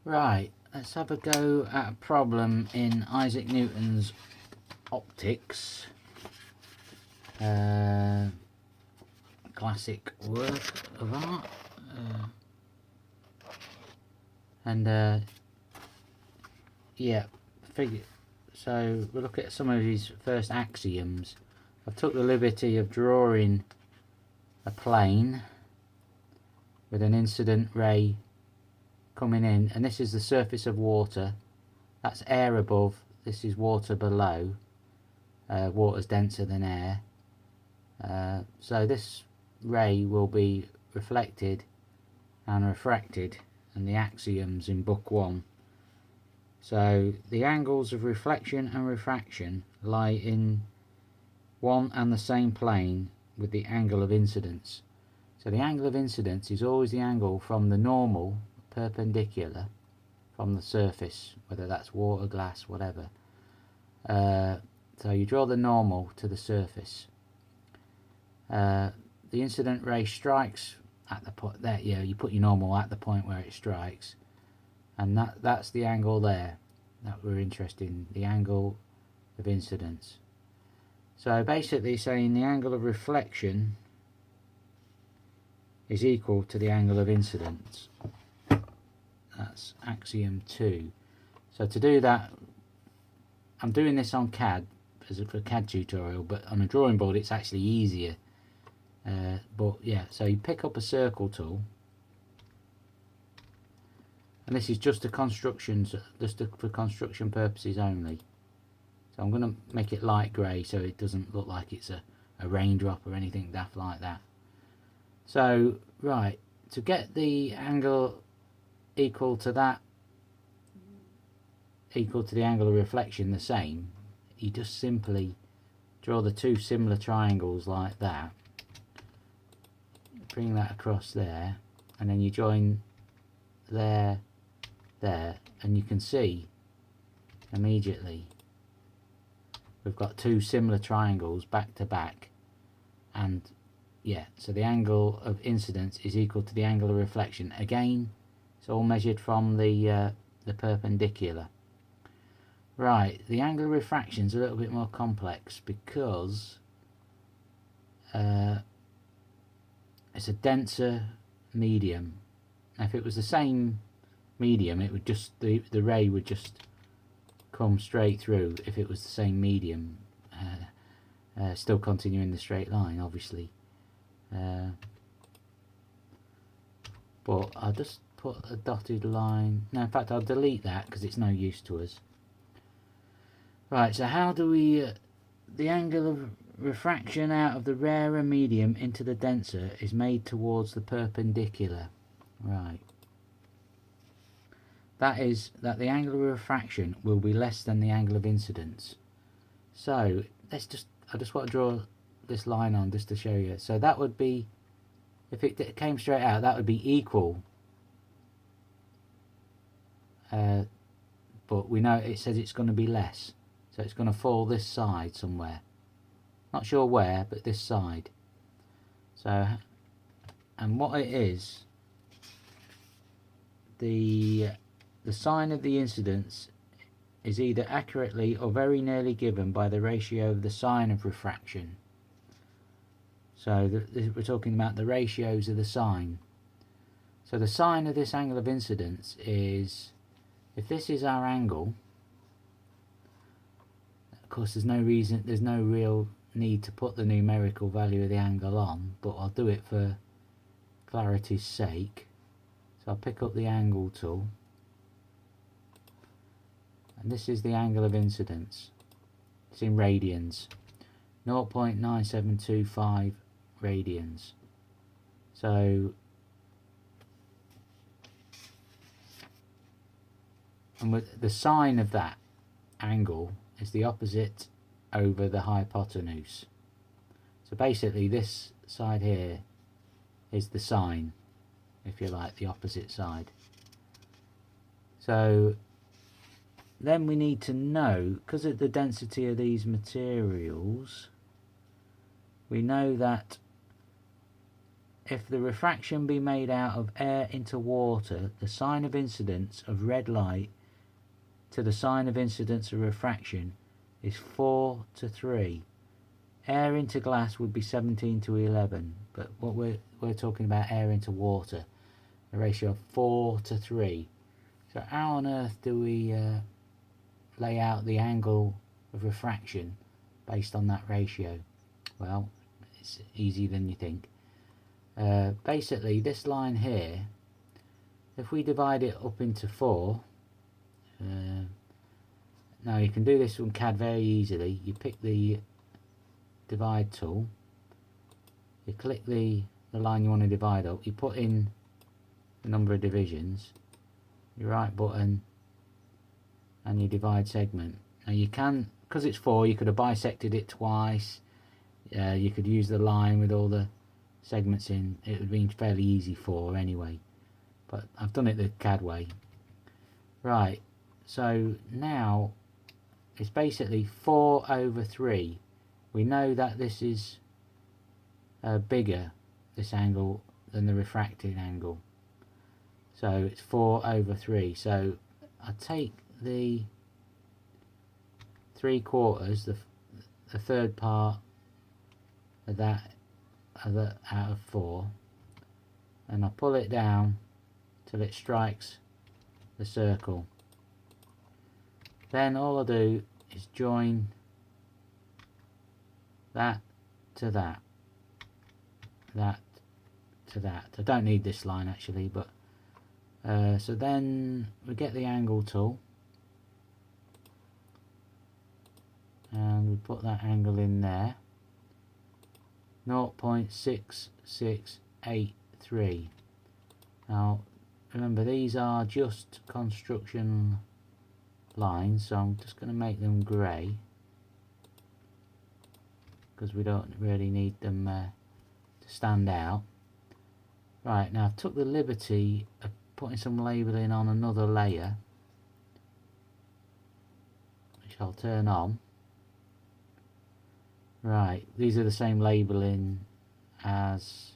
Right, let's have a go at a problem in Isaac Newton's optics. Classic work of art. Yeah, so we'll look at some of his first axioms. I've took the liberty of drawing a plane with an incident ray coming in, and this is the surface of water. That's air above, this is water below. Water's denser than air. So this ray will be reflected and refracted, and the axioms in book 1. So the angles of reflection and refraction lie in one and the same plane with the angle of incidence. So the angle of incidence is always the angle from the normal perpendicular from the surface, whether that's water, glass, whatever. So you draw the normal to the surface. The incident ray strikes at the point there. Yeah, you put your normal at the point where it strikes, and that's the angle there that we're interested in, the angle of incidence. So basically saying the angle of reflection is equal to the angle of incidence. That's axiom 2. So to do that, I'm doing this on CAD as a CAD tutorial, but on a drawing board it's actually easier. But yeah, so you pick up a circle tool, and this is just for construction purposes only. So I'm going to make it light grey so it doesn't look like it's a raindrop or anything daft like that. So right, to get the angle equal to the angle of reflection the same, you just simply draw the two similar triangles like that, bring that across there, and then you join there, and you can see immediately we've got two similar triangles back to back. And yeah, so the angle of incidence is equal to the angle of reflection. Again, it's all measured from the perpendicular. Right, the angle of refraction is a little bit more complex because it's a denser medium. Now, if it was the same medium, it would just the ray would just come straight through. If it was the same medium, still continuing the straight line, obviously. But I'll just put a dotted line. No, in fact, I'll delete that because it's no use to us. Right, so how do we the angle of refraction out of the rarer medium into the denser is made towards the perpendicular. Right, that is that the angle of refraction will be less than the angle of incidence. So I just want to draw this line on just to show you. So that would be, if it came straight out, that would be equal, but we know it says it's going to be less, so it's going to fall this side somewhere, not sure where, but this side. So, and what it is, the sign of the incidence is either accurately or very nearly given by the ratio of the sign of refraction. So we're talking about the ratios of the sign. So the sign of this angle of incidence is, if this is our angle, of course there's no real need to put the numerical value of the angle on, but I'll do it for clarity's sake. So I'll pick up the angle tool, and this is the angle of incidence. It's in radians, 0.9725 radians. So, and with the sine of that angle is the opposite over the hypotenuse. So basically this side here is the sine, if you like, the opposite side. So then we need to know, because of the density of these materials, we know that if the refraction be made out of air into water, the sign of incidence of red light to the sign of incidence of refraction is 4 to 3. Air into glass would be 17 to 11, but what we're talking about air into water, a ratio of 4 to 3. So how on earth do we lay out the angle of refraction based on that ratio? Well, it's easier than you think. Basically, this line here, if we divide it up into 4, now you can do this on CAD very easily. You pick the divide tool, you click the line you want to divide up, you put in the number of divisions, your right button, and you divide segment. Now you can, because it's 4, you could have bisected it twice. You could use the line with all the segments in. It would be fairly easy 4 anyway, but I've done it the CAD way. Right, so now it's basically 4 over 3. We know that this is bigger, this angle, than the refracted angle. So it's 4 over 3. So I take the 3/4, the third part of that out of 4, and I pull it down till it strikes the circle. Then all I do is join that to that, that to that. I don't need this line actually, but so then we get the angle tool and we put that angle in there, 0.6683. Now remember, these are just construction lines, so I'm just going to make them grey because we don't really need them to stand out. Right, now I've took the liberty of putting some labelling on another layer, which I'll turn on. Right, these are the same labelling as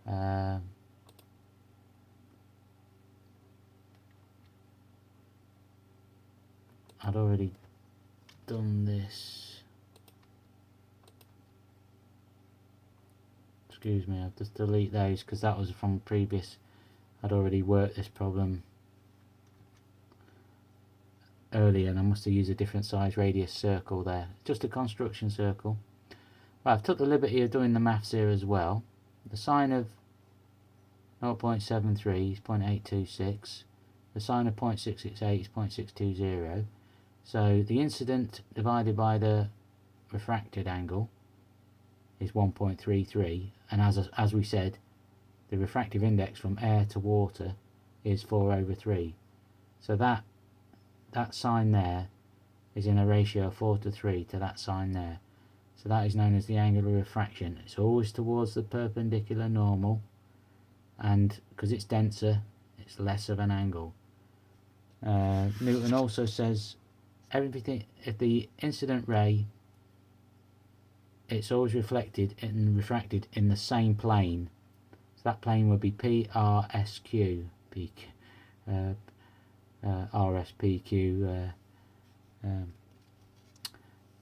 I'd already done this. Excuse me, I'll just delete those because that was from previous. I'd already worked this problem earlier and I must have used a different size radius circle there. Just a construction circle. Right, I've took the liberty of doing the maths here as well. The sine of 0.73 is 0.826. The sine of 0.668 is 0.620. So the incident divided by the refracted angle is 1.33, and as we said, the refractive index from air to water is 4 over 3. So that sign there is in a ratio of 4 to 3 to that sign there. So that is known as the angle of refraction. It's always towards the perpendicular normal, and because it's denser, it's less of an angle. Newton also says everything, if the incident ray, it's always reflected and refracted in the same plane. So that plane would be PRSQ, RSPQ.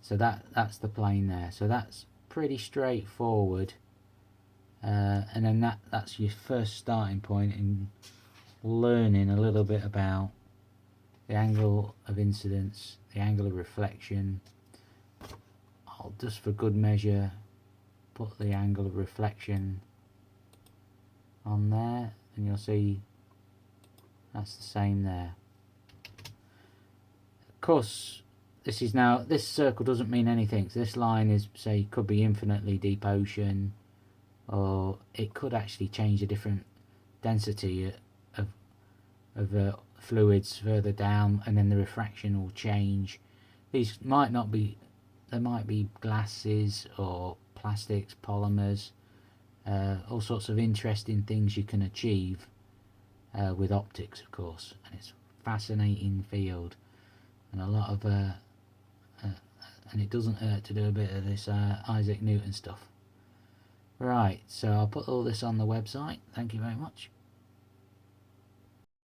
So that's the plane there. So that's pretty straightforward. And then that's your first starting point in learning a little bit about the angle of incidence, the angle of reflection. I'll just for good measure put the angle of reflection on there, and you'll see that's the same there. Of course, this circle doesn't mean anything. So this line is, say, could be infinitely deep ocean, or it could actually change a different density of fluids further down, and then the refraction will change. These might not be, there might be glasses or plastics, polymers, all sorts of interesting things you can achieve with optics, of course, and it's a fascinating field, and a lot of and it doesn't hurt to do a bit of this Isaac Newton stuff. Right, so I'll put all this on the website. Thank you very much.